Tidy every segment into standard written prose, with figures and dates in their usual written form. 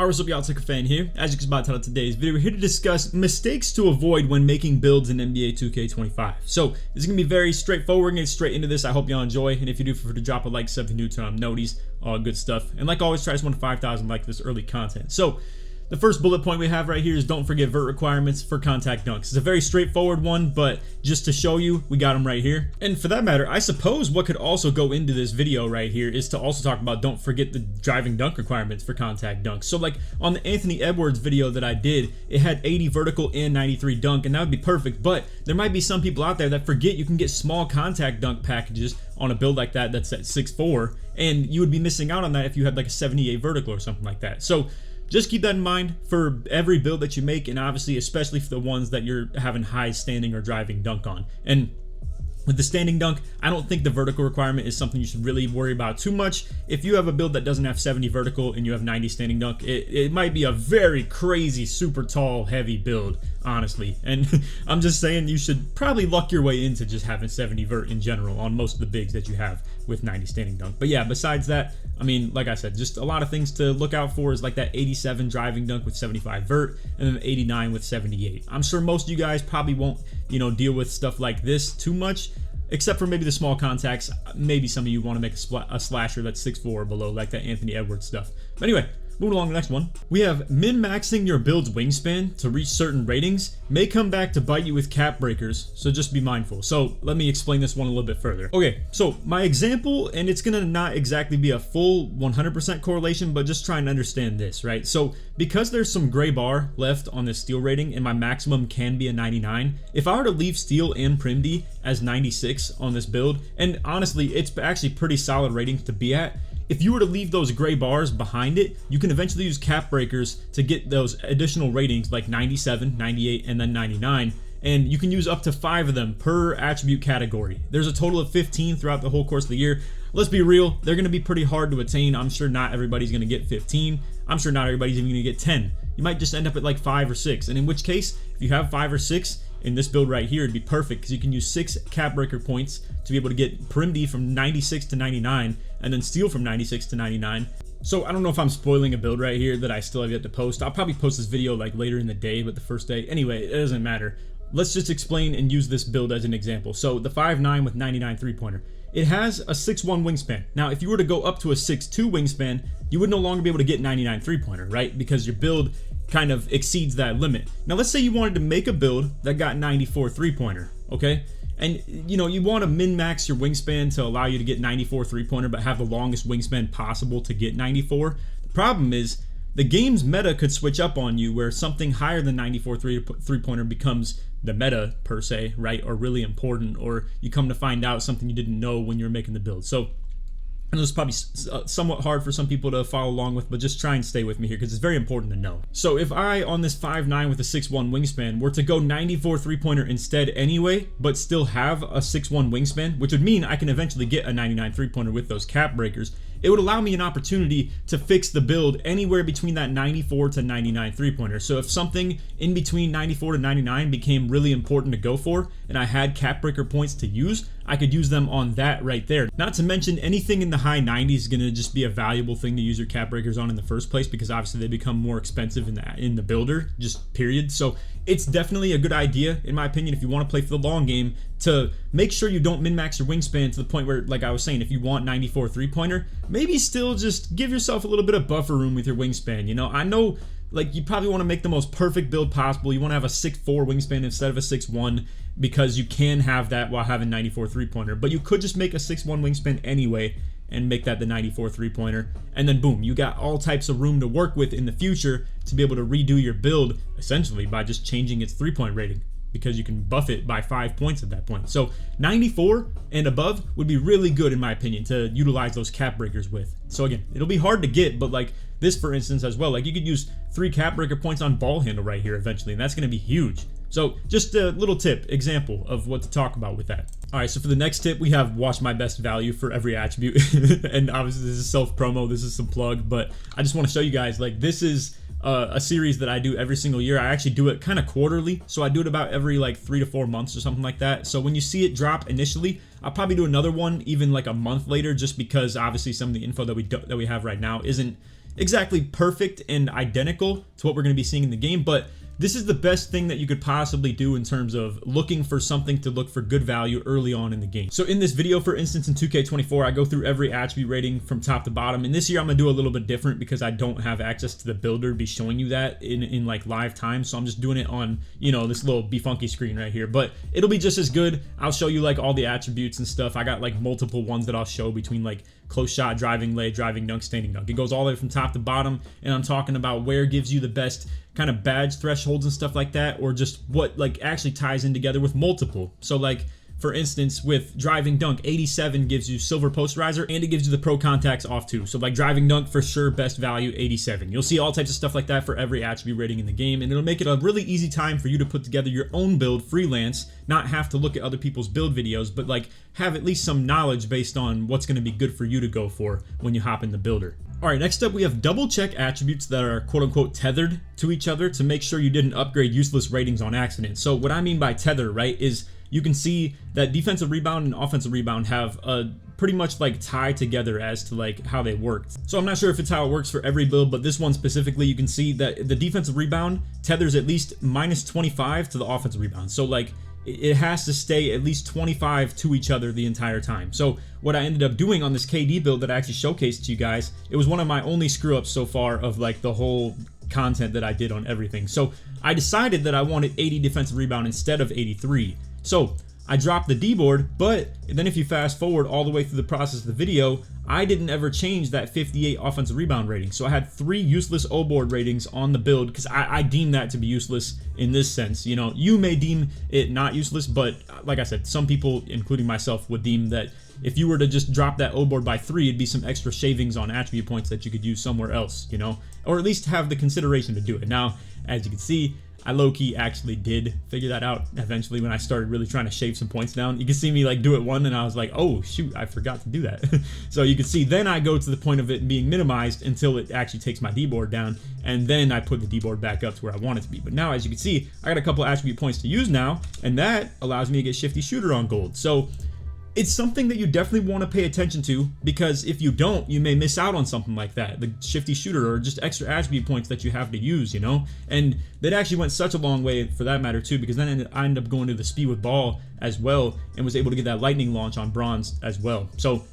Alright, what's up y'all, LakerFan here. As you can spot out of today's video, we're here to discuss mistakes to avoid when making builds in NBA 2K25. So, this is going to be very straightforward. We're going to get straight into this. I hope y'all enjoy, and if you do, feel free to drop a like, sub if you're new, turn on noties, all good stuff. And like always, try to 5,000 like this early content. So, the first bullet point we have right here is don't forget vert requirements for contact dunks. It's a very straightforward one, but just to show you, we got them right here. And for that matter, I suppose what could also go into this video right here is to also talk about don't forget the driving dunk requirements for contact dunks. So like on the Anthony Edwards video that I did, it had 80 vertical and 93 dunk, and that would be perfect. But there might be some people out there that forget you can get small contact dunk packages on a build like that that's at 6'4", and you would be missing out on that if you had like a 78 vertical or something like that. So just keep that in mind for every build that you make, and obviously especially for the ones that you're having high standing or driving dunk on. And with the standing dunk, I don't think the vertical requirement is something you should really worry about too much. If you have a build that doesn't have 70 vertical and you have 90 standing dunk, it might be a very crazy, super tall, heavy build, honestly. And I'm just saying you should probably luck your way into just having 70 vert in general on most of the bigs that you have with 90 standing dunk. But yeah, besides that, I mean, like I said, just a lot of things to look out for is like that 87 driving dunk with 75 vert and then 89 with 78. I'm sure most of you guys probably won't, deal with stuff like this too much, except for maybe the small contacts. Maybe some of you want to make a slasher that's 6'4" or below, like that Anthony Edwards stuff. But anyway, moving along to the next one. We have min-maxing your build's wingspan to reach certain ratings may come back to bite you with cap breakers, so just be mindful. So let me explain this one a little bit further. Okay, so my example, and it's gonna not exactly be a full 100% correlation, but just try and understand this, right? So because there's some gray bar left on this steel rating and my maximum can be a 99, if I were to leave steel and prim D as 96 on this build, and honestly, it's actually pretty solid ratings to be at, if you were to leave those gray bars behind it, you can eventually use cap breakers to get those additional ratings like 97, 98, and then 99. And you can use up to 5 of them per attribute category. There's a total of 15 throughout the whole course of the year. Let's be real, they're going to be pretty hard to attain. I'm sure not everybody's going to get 15. I'm sure not everybody's even going to get 10. You might just end up at like 5 or 6. And in which case, if you have 5 or 6, in this build right here, it'd be perfect because you can use 6 cap breaker points to be able to get prim D from 96 to 99 and then steel from 96 to 99. So I don't know if I'm spoiling a build right here that I still have yet to post. I'll probably post this video like later in the day, but the first day. Anyway, it doesn't matter. Let's just explain and use this build as an example. So the 5'9" with 99 three-pointer. It has a 6'1" wingspan. Now, if you were to go up to a 6'2" wingspan, you would no longer be able to get 99 three-pointer, right? Because your build kind of exceeds that limit. Now, let's say you wanted to make a build that got 94 three-pointer, okay? And, you want to min-max your wingspan to allow you to get 94 three-pointer, but have the longest wingspan possible to get 94. The problem is, the game's meta could switch up on you where something higher than 94 three-pointer becomes the meta per se, right? Or really important, or you come to find out something you didn't know when you were making the build. So I know it's probably somewhat hard for some people to follow along with, but just try and stay with me here because it's very important to know. So if I, on this 5'9" with a 6'1" wingspan, were to go 94 three-pointer instead anyway, but still have a 6'1" wingspan, which would mean I can eventually get a 99 three-pointer with those cap breakers, it would allow me an opportunity to fix the build anywhere between that 94 to 99 three-pointer. So if something in between 94 to 99 became really important to go for, and I had cap breaker points to use, I could use them on that right there. Not to mention anything in the high 90s is going to just be a valuable thing to use your cap breakers on in the first place because obviously they become more expensive in the builder, just period. So it's definitely a good idea, in my opinion, if you want to play for the long game, to make sure you don't min-max your wingspan to the point where, like I was saying, if you want 94 three-pointer, maybe still just give yourself a little bit of buffer room with your wingspan. I know like you probably want to make the most perfect build possible. You want to have a 6'4" wingspan instead of a 6'1" because you can have that while having 94 three-pointer. But you could just make a 6'1" wingspan anyway and make that the 94 three-pointer. And then boom, you got all types of room to work with in the future to be able to redo your build essentially by just changing its three-point rating, because you can buff it by 5 points at that point. So 94 and above would be really good in my opinion to utilize those cap breakers with. So again, it'll be hard to get, but like this for instance as well, like you could use 3 cap breaker points on ball handle right here eventually, and that's going to be huge. So just a little tip, example of what to talk about with that. All right, so for the next tip, we have watch my best value for every attribute. And obviously this is self-promo, this is some plug, but I just want to show you guys, like this is a series that I do every single year. I actually do it kind of quarterly, so I do it about every like 3 to 4 months or something like that. So when you see it drop initially, I'll probably do another one even like a month later, just because obviously some of the info that we have right now isn't exactly perfect and identical to what we're going to be seeing in the game, but this is the best thing that you could possibly do in terms of looking for something to look for good value early on in the game. So in this video, for instance, in 2K24, I go through every attribute rating from top to bottom. And this year I'm gonna do a little bit different because I don't have access to the builder to be showing you that in like live time. So I'm just doing it on, you know, this little be funky screen right here, but it'll be just as good. I'll show you like all the attributes and stuff. I got like multiple ones that I'll show between like close shot, driving lay, driving dunk, standing dunk. It goes all the way from top to bottom, and I'm talking about where gives you the best kind of badge thresholds and stuff like that, or just what like actually ties in together with multiple. So like for instance, with driving dunk, 87 gives you silver posterizer, and it gives you the pro contacts off too. So like driving dunk for sure, best value 87. You'll see all types of stuff like that for every attribute rating in the game, and it'll make it a really easy time for you to put together your own build freelance, not have to look at other people's build videos, but like have at least some knowledge based on what's going to be good for you to go for when you hop in the builder. All right, next up we have double check attributes that are quote unquote tethered to each other to make sure you didn't upgrade useless ratings on accident. So what I mean by tether, right, is you can see that defensive rebound and offensive rebound have a pretty much like tie together as to like how they work. So I'm not sure if it's how it works for every build, but this one specifically, you can see that the defensive rebound tethers at least minus 25 to the offensive rebound. So like it has to stay at least 25 to each other the entire time. So what I ended up doing on this KD build that I actually showcased to you guys, it was one of my only screw ups so far of like the whole content that I did on everything. So I decided that I wanted 80 defensive rebound instead of 83. So I dropped the D board, but then if you fast forward all the way through the process of the video, I didn't ever change that 58 offensive rebound rating. So I had 3 useless O board ratings on the build because I deem that to be useless in this sense. You know, you may deem it not useless, but like I said, some people, including myself, would deem that if you were to just drop that O board by 3, it'd be some extra shavings on attribute points that you could use somewhere else, you know, or at least have the consideration to do it. Now, as you can see, I low-key actually did figure that out eventually when I started really trying to shave some points down. You can see me like do it one and I was like, oh shoot, I forgot to do that. So you can see then I go to the point of it being minimized until it actually takes my D-board down, and then I put the D-board back up to where I want it to be. But now, as you can see, I got a couple attribute points to use now, and that allows me to get Shifty Shooter on gold. So it's something that you definitely want to pay attention to, because if you don't, you may miss out on something like that, the Shifty Shooter, or just extra attribute points that you have to use, you know? And that actually went such a long way for that matter too, because then I ended up going to the speed with ball as well and was able to get that lightning launch on bronze as well. So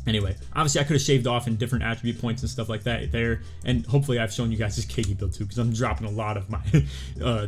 anyway, obviously I could have shaved off in different attribute points and stuff like that there, and hopefully I've shown you guys this KD build too, because I'm dropping a lot of my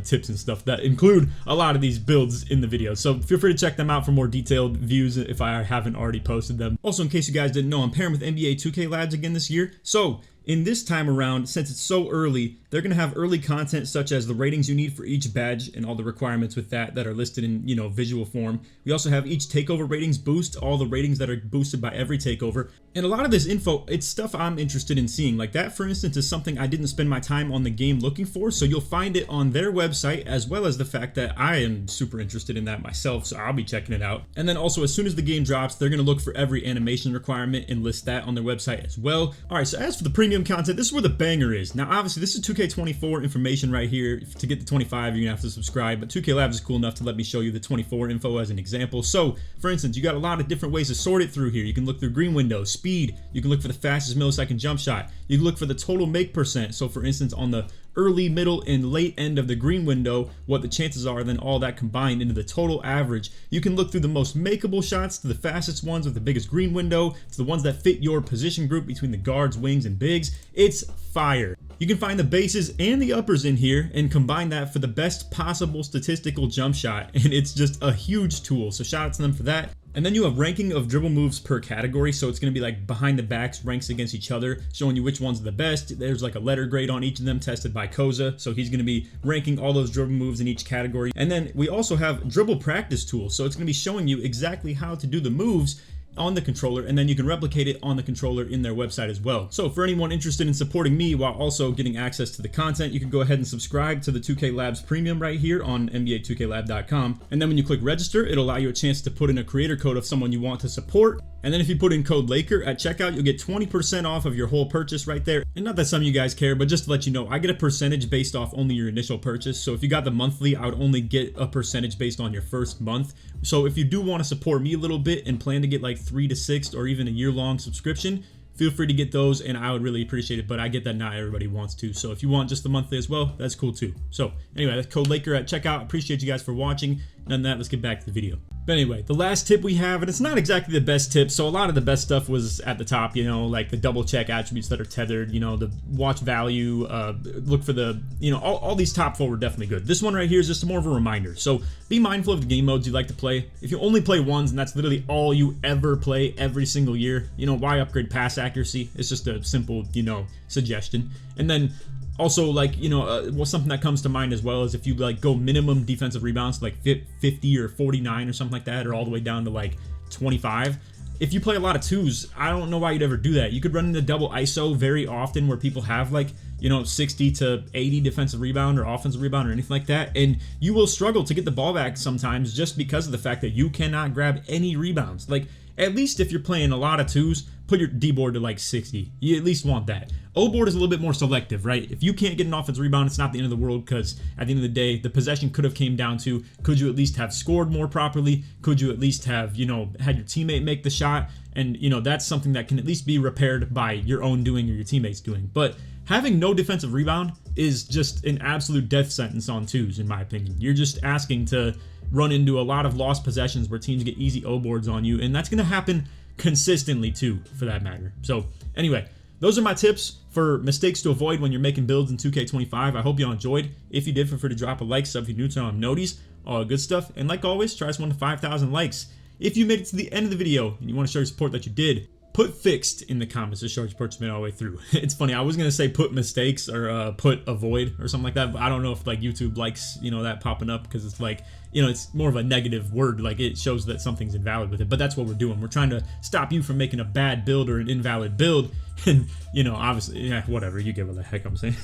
tips and stuff that include a lot of these builds in the video. So feel free to check them out for more detailed views if I haven't already posted them. Also, in case you guys didn't know, I'm pairing with NBA 2K Labs again this year. So in this time around, since it's so early, they're going to have early content such as the ratings you need for each badge and all the requirements with that are listed in, you know, visual form. We also have each takeover ratings boost, all the ratings that are boosted by every takeover. And a lot of this info, it's stuff I'm interested in seeing. Like that, for instance, is something I didn't spend my time on the game looking for, so you'll find it on their website, as well as the fact that I am super interested in that myself, so I'll be checking it out. And then also, as soon as the game drops, they're going to look for every animation requirement and list that on their website as well. All right, so as for the premium content, this is where the banger is. Now, obviously, this is 2K24 information right here. To get the 25, you're gonna have to subscribe, but 2K Labs is cool enough to let me show you the 24 info as an example. So, for instance, you got a lot of different ways to sort it through here. You can look through green window, speed, you can look for the fastest millisecond jump shot, you can look for the total make percent. So, for instance, on the early, middle, and late end of the green window, what the chances are, then all that combined into the total average. You can look through the most makeable shots to the fastest ones with the biggest green window to the ones that fit your position group between the guards, wings, and bigs. It's fire. You can find the bases and the uppers in here and combine that for the best possible statistical jump shot, and it's just a huge tool, so shout out to them for that. And then you have ranking of dribble moves per category, so it's going to be like behind the backs ranks against each other, showing you which ones are the best. There's like a letter grade on each of them tested by Koza, so he's going to be ranking all those dribble moves in each category. And then we also have dribble practice tools, so it's going to be showing you exactly how to do the moves on the controller, and then you can replicate it on the controller in their website as well. So for anyone interested in supporting me while also getting access to the content, you can go ahead and subscribe to the 2K Labs Premium right here on NBA2KLab.com. And then when you click register, it'll allow you a chance to put in a creator code of someone you want to support. And then if you put in code Laker at checkout, you'll get 20% off of your whole purchase right there. And not that some of you guys care, but just to let you know, I get a percentage based off only your initial purchase. So if you got the monthly, I would only get a percentage based on your first month. So if you do want to support me a little bit and plan to get like 3 to 6 or even a year-long subscription, feel free to get those, and I would really appreciate it. But I get that not everybody wants to, so if you want just the monthly as well, that's cool too. So anyway, that's code Laker at checkout. Appreciate you guys for watching. And on that, let's get back to the video. But anyway, the last tip we have, and it's not exactly the best tip, so a lot of the best stuff was at the top, you know, like the double check attributes that are tethered, you know, the watch value, look for the, you know, all these top 4 were definitely good. This one right here is just more of a reminder. So be mindful of the game modes you like to play. If you only play ones and that's literally all you ever play every single year, you know, why upgrade pass accuracy? It's just a simple, you know, suggestion. And then also, like, you know, well, something that comes to mind as well is if you like go minimum defensive rebounds to like 50 or 49 or something like that, or all the way down to like 25. If you play a lot of 2s, I don't know why you'd ever do that. You could run into double ISO very often where people have like, you know, 60 to 80 defensive rebound or offensive rebound or anything like that, and you will struggle to get the ball back sometimes just because of the fact that you cannot grab any rebounds. Like, at least if you're playing a lot of 2s, put your D board to like 60. You at least want that. O board is a little bit more selective, right? If you can't get an offensive rebound, it's not the end of the world, because at the end of the day, the possession could have came down to, could you at least have scored more properly? Could you at least have, you know, had your teammate make the shot? And, you know, that's something that can at least be repaired by your own doing or your teammates doing. But having no defensive rebound is just an absolute death sentence on 2s, in my opinion. You're just asking to run into a lot of lost possessions where teams get easy O boards on you, and that's going to happen consistently too, for that matter. So anyway, those are my tips for mistakes to avoid when you're making builds in 2K25. I hope y'all enjoyed. If you did, feel free to drop a like, sub if you're new to noties, all the good stuff. And like always, try us 1 to 5,000 likes. If you made it to the end of the video and you want to show your support that you did, put fixed in the comments to show your support all the way through. It's funny, I was going to say put mistakes or put avoid or something like that, but I don't know if like YouTube likes, you know, that popping up, because it's like, you know, it's more of a negative word, like it shows that something's invalid with it. But that's what we're doing. We're trying to stop you from making a bad build or an invalid build. And, you know, obviously, yeah, whatever, you get what the heck I'm saying.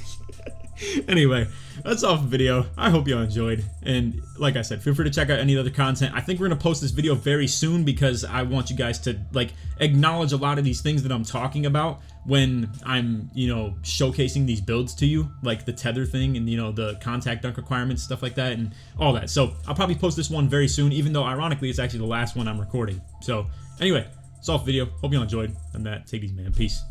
Anyway, that's all for the video. I hope y'all enjoyed, and like I said, feel free to check out any other content. I think we're gonna post this video very soon, because I want you guys to like acknowledge a lot of these things that I'm talking about when I'm, you know, showcasing these builds to you, like the tether thing and, you know, the contact dunk requirements, stuff like that, and all that. So I'll probably post this one very soon, even though ironically it's actually the last one I'm recording. So anyway, that's all for the video. Hope y'all enjoyed. And that, take it easy, man. Peace.